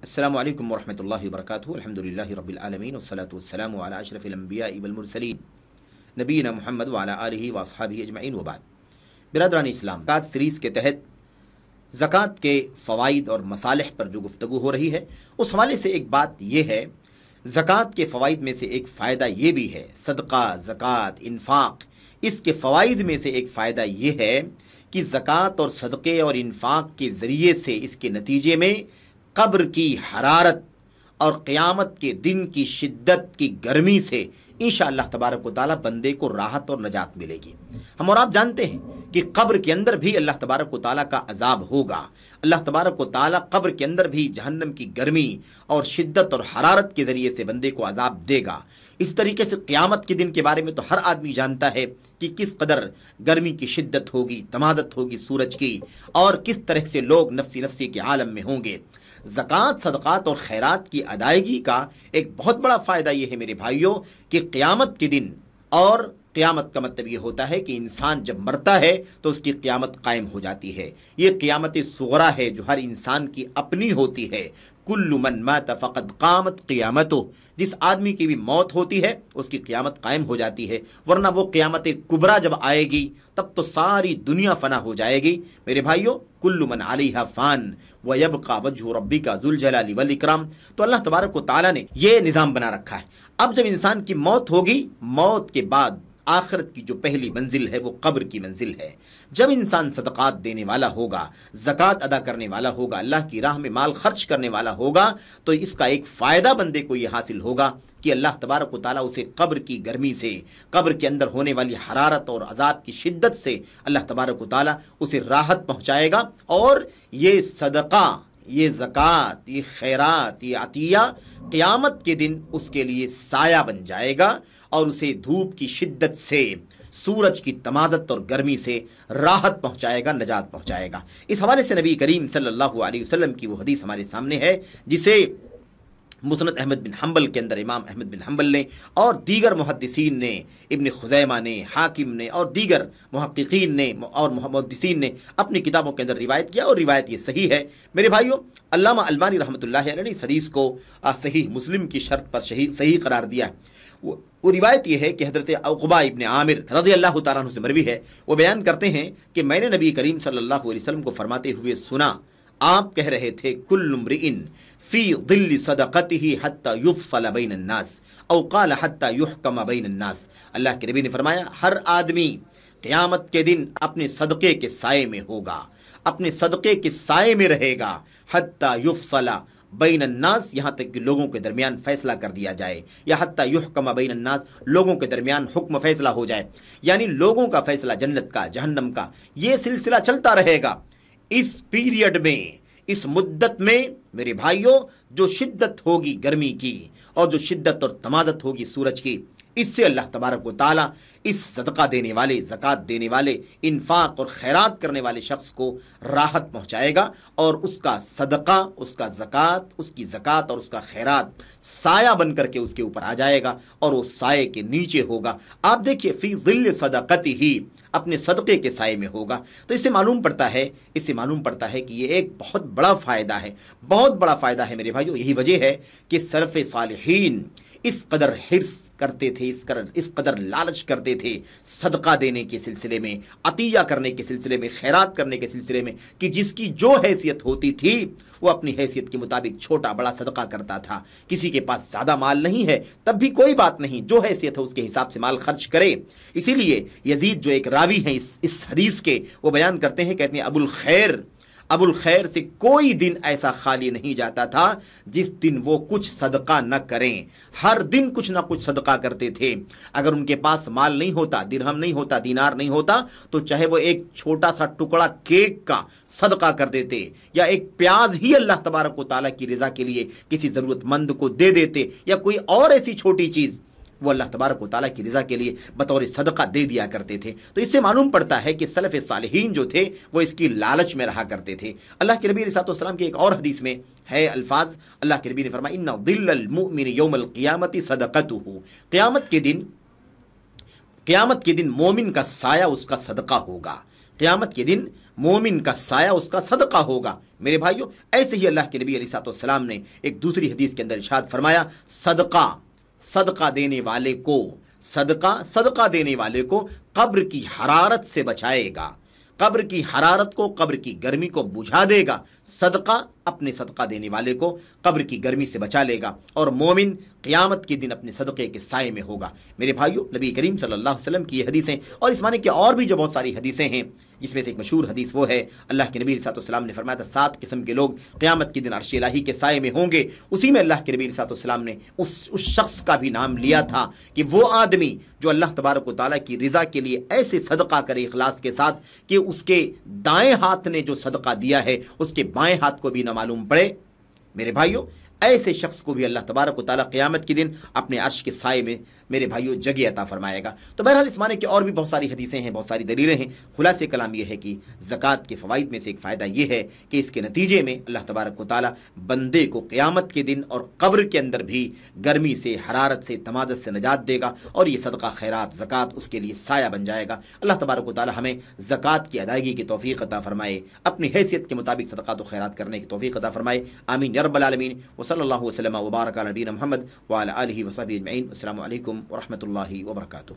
السلام علیکم ورحمۃ اللہ وبرکاتہ الحمدللہ رب العالمین والصلاة والسلام علی اشرف الانبیاء والمرسلین نبینا محمد وعلی آلہ واصحابہ اجمعین وبعد۔ برادران اسلام، زکوٰۃ سیریز کے تحت زکوٰۃ کے فوائد اور مصالح پر جو گفتگو ہو رہی ہے، اس حوالے سے ایک بات یہ ہے، زکوٰۃ کے فوائد میں سے ایک فائدہ یہ بھی ہے، صدقہ، زکوٰۃ، انفاق، اس کے فوائد میں سے ایک فائدہ یہ ہے کہ زکوٰۃ اور صدقے اور انفاق کے ذریعے سے اس کے نتیجے میں قبر کی حرارت اور قیامت کے دن کی شدت کی گرمی سے انشاءاللہ تبارک و تعالیٰ بندے کو راحت اور نجات ملے گی۔ ہم اور آپ جانتے ہیں کہ قبر کے اندر بھی اللہ تبارک و تعالیٰ کا عذاب ہوگا، اللہ تبارک و تعالیٰ قبر کے اندر بھی جہنم کی گرمی اور شدت اور حرارت کے ذریعے سے بندے کو عذاب دے گا۔ اس طریقے سے قیامت کے دن کے بارے میں تو ہر آدمی جانتا ہے کہ کس قدر گرمی کی شدت ہوگی، تمازت ہوگی سورج کی، اور کس طرح سے لوگ نفسی نفسی کے عالم میں ہوں گے۔ زکوٰۃ، صدقات اور خیرات کی ادائیگی کا ایک بہت بڑا فائدہ یہ ہے میرے بھائیوں کہ قیامت کے دن، اور قیامت کا مطلب یہ ہوتا ہے کہ انسان جب مرتا ہے تو اس کی قیامت قائم ہو جاتی ہے۔ یہ قیامت صغریٰ ہے جو ہر انسان کی اپنی ہوتی ہے۔ کل من مات فقد قامت قیامتہ، جس آدمی کی بھی موت ہوتی ہے اس کی قیامت قائم ہو جاتی ہے، ورنہ وہ قیامت کبریٰ جب آئے گی تب تو ساری دنیا فنا ہو جائے گی۔ میرے بھائیوں، کل من علیہا فان ویبقی وجہ ربک ذو الجلال والاکرام، تو اللہ تبارک و تعالیٰ نے یہ نظام بنا رکھا ہے۔ اب جب انسان کی موت ہوگی، موت کے بعد آخرت کی جو پہلی منزل ہے وہ قبر کی منزل ہے۔ جب انسان صدقات دینے والا ہوگا، زکوٰۃ ادا کرنے والا ہوگا، اللہ کی راہ میں مال خرچ کرنے والا ہوگا، تو اس کا ایک فائدہ بندے کو یہ حاصل ہوگا کہ اللہ تبارک و تعالیٰ اسے قبر کی گرمی سے، قبر کے اندر ہونے والی حرارت اور عذاب کی شدت سے اللہ تبارک و تعالیٰ اسے راحت پہنچائے گا، اور یہ صدقہ، یہ زکوٰۃ، یہ خیرات، یہ عطیہ قیامت کے دن اس کے لیے سایہ بن جائے گا، اور اسے دھوپ کی شدت سے، سورج کی تمازت اور گرمی سے راحت پہنچائے گا، نجات پہنچائے گا۔ اس حوالے سے نبی کریم صلی اللہ علیہ وسلم کی وہ حدیث ہمارے سامنے ہے جسے مسند احمد بن حنبل کے اندر امام احمد بن حنبل نے اور دیگر محدثین نے، ابن خزیمہ نے، حاکم نے اور دیگر محققین نے اور محدثین نے اپنی کتابوں کے اندر روایت کیا، اور روایت یہ صحیح ہے۔ میرے بھائیوں، علامہ البانی رحمۃ اللہ علیہ نے اس حدیث کو صحیح مسلم کی شرط پر صحیح قرار دیا ہے۔ وہ روایت یہ ہے کہ حضرت عقبہ ابن عامر رضی اللہ تعالیٰ عنہ سے مروی ہے، وہ بیان کرتے ہیں کہ میں نے نبی کریم صلی اللہ علیہ وسلم کو فرماتے ہوئے سنا، آپ کہہ رہے تھے کل امرئ فی ظل صدقتہ حتی یفصل بین الناس او قال حتی یحکم بین الناس۔ اللہ کے نبی نے فرمایا، ہر آدمی قیامت کے دن اپنے صدقے کے سائے میں ہوگا، اپنے صدقے کے سائے میں رہے گا، حتی یفصل بین الناس، یہاں تک کہ لوگوں کے درمیان فیصلہ کر دیا جائے، یا حتی یحکم بین الناس، لوگوں کے درمیان حکم فیصلہ ہو جائے، یعنی لوگوں کا فیصلہ، جنت کا، جہنم کا، یہ سلسلہ چلتا رہے گا۔ اس پیریڈ میں، اس مدت میں میرے بھائیوں، جو شدت ہوگی گرمی کی اور جو شدت اور تمازت ہوگی سورج کی، اس سے اللہ تبارک و تعالیٰ اس صدقہ دینے والے، زکوٰۃ دینے والے، انفاق اور خیرات کرنے والے شخص کو راحت پہنچائے گا، اور اس کا صدقہ، اس کا زکوٰۃ، اس کی زکوٰۃ اور اس کا خیرات سایہ بن کر کے اس کے اوپر آ جائے گا، اور وہ سائے کے نیچے ہوگا۔ آپ دیکھیے، فی ظل صدقتہ ہی، اپنے صدقے کے سائے میں ہوگا۔ تو اس سے معلوم پڑتا ہے کہ یہ ایک بہت بڑا فائدہ ہے، بہت بڑا فائدہ ہے میرے بھائیوں۔ یہی وجہ ہے کہ سلف صالحین اس قدر حرص کرتے تھے، اس قدر لالچ کرتے تھے صدقہ دینے کے سلسلے میں، عطیہ کرنے کے سلسلے میں، خیرات کرنے کے سلسلے میں، کہ جس کی جو حیثیت ہوتی تھی وہ اپنی حیثیت کے مطابق چھوٹا بڑا صدقہ کرتا تھا۔ کسی کے پاس زیادہ مال نہیں ہے تب بھی کوئی بات نہیں، جو حیثیت ہے اس کے حساب سے مال خرچ کرے۔ اسی لیے یزید جو ایک راوی ہیں اس حدیث کے، وہ بیان کرتے ہیں، کہتے ہیں ابو الخیر سے کوئی دن ایسا خالی نہیں جاتا تھا جس دن وہ کچھ صدقہ نہ کریں، ہر دن کچھ نہ کچھ صدقہ کرتے تھے۔ اگر ان کے پاس مال نہیں ہوتا، درہم نہیں ہوتا، دینار نہیں ہوتا، تو چاہے وہ ایک چھوٹا سا ٹکڑا کیک کا صدقہ کر دیتے، یا ایک پیاز ہی اللہ تبارک و تعالیٰ کی رضا کے لیے کسی ضرورت مند کو دے دیتے، یا کوئی اور ایسی چھوٹی چیز وہ اللہ تبارک و تعالیٰ کی رضا کے لیے بطور صدقہ دے دیا کرتے تھے۔ تو اس سے معلوم پڑتا ہے کہ سلف صالحین جو تھے وہ اس کی لالچ میں رہا کرتے تھے۔ اللہ کے نبی علیہ السلام کی ایک اور حدیث میں ہے الفاظ، اللہ کے نبی نے فرمایا، ان ظل المؤمن یوم القیامت صدقتہ، قیامت کے دن مومن کا سایہ اس کا صدقہ ہوگا۔ قیامت کے دن مومن کا سایہ اس کا صدقہ ہوگا۔ میرے بھائیوں، ایسے ہی اللہ کے نبی علیہ السلام نے ایک دوسری حدیث کے اندر ارشاد فرمایا، صدقہ دینے والے کو قبر کی حرارت سے بچائے گا، قبر کی حرارت کو، قبر کی گرمی کو بجھا دے گا۔ صدقہ اپنے صدقہ دینے والے کو قبر کی گرمی سے بچا لے گا، اور مومن قیامت کے دن اپنے صدقے کے سائے میں ہوگا۔ میرے بھائیوں، نبی کریم صلی اللہ علیہ وسلم کی یہ حدیثیں اور اس معنی کہ اور بھی جو بہت ساری حدیثیں ہیں، جس میں سے ایک مشہور حدیث وہ ہے، اللہ کے نبی علیہ السلام نے فرمایا تھا 7 قسم کے لوگ قیامت کے دن عرش الہی کے سائے میں ہوں گے۔ اسی میں اللہ کے نبی علیہ السلام نے اس شخص کا بھی نام لیا تھا کہ وہ آدمی جو اللہ تبارک و تعالیٰ کی رضا کے لیے ایسے صدقہ کرے اخلاص کے ساتھ کہ اس کے دائیں ہاتھ نے جو صدقہ دیا ہے اس کے بائیں ہاتھ کو بھی نہ معلوم پڑے۔ میرے بھائیوں، ایسے شخص کو بھی اللہ تبارک و تعالیٰ قیامت کے دن اپنے عرش کے سائے میں میرے بھائیوں جگہ عطا فرمائے گا۔ تو بہرحال اس معنی کہ اور بھی بہت ساری حدیثیں ہیں، بہت ساری دلیلیں ہیں۔ خلاصہ کلام یہ ہے کہ زکوٰۃ کے فوائد میں سے ایک فائدہ یہ ہے کہ اس کے نتیجے میں اللہ تبارک و تعالیٰ بندے کو قیامت کے دن اور قبر کے اندر بھی گرمی سے، حرارت سے، تمازت سے نجات دے گا، اور یہ صدقہ خیرات زکوٰۃ اس کے لیے سایہ بن جائے گا۔ اللہ تبارک و تعالیٰ ہمیں زکوٰۃ کی ادائیگی کی توفیق عطا فرمائے، اپنی حیثیت کے مطابق صدقات و خیرات کرنے کی توفیق عطا فرمائے، آمین یا رب العالمین۔ وصلی اللہ وسلم وبارک علی نبینا محمد وعلی آلہ وصحبہ اجمعین۔ السلام علیکم ورحمۃ اللہ وبرکاتہ۔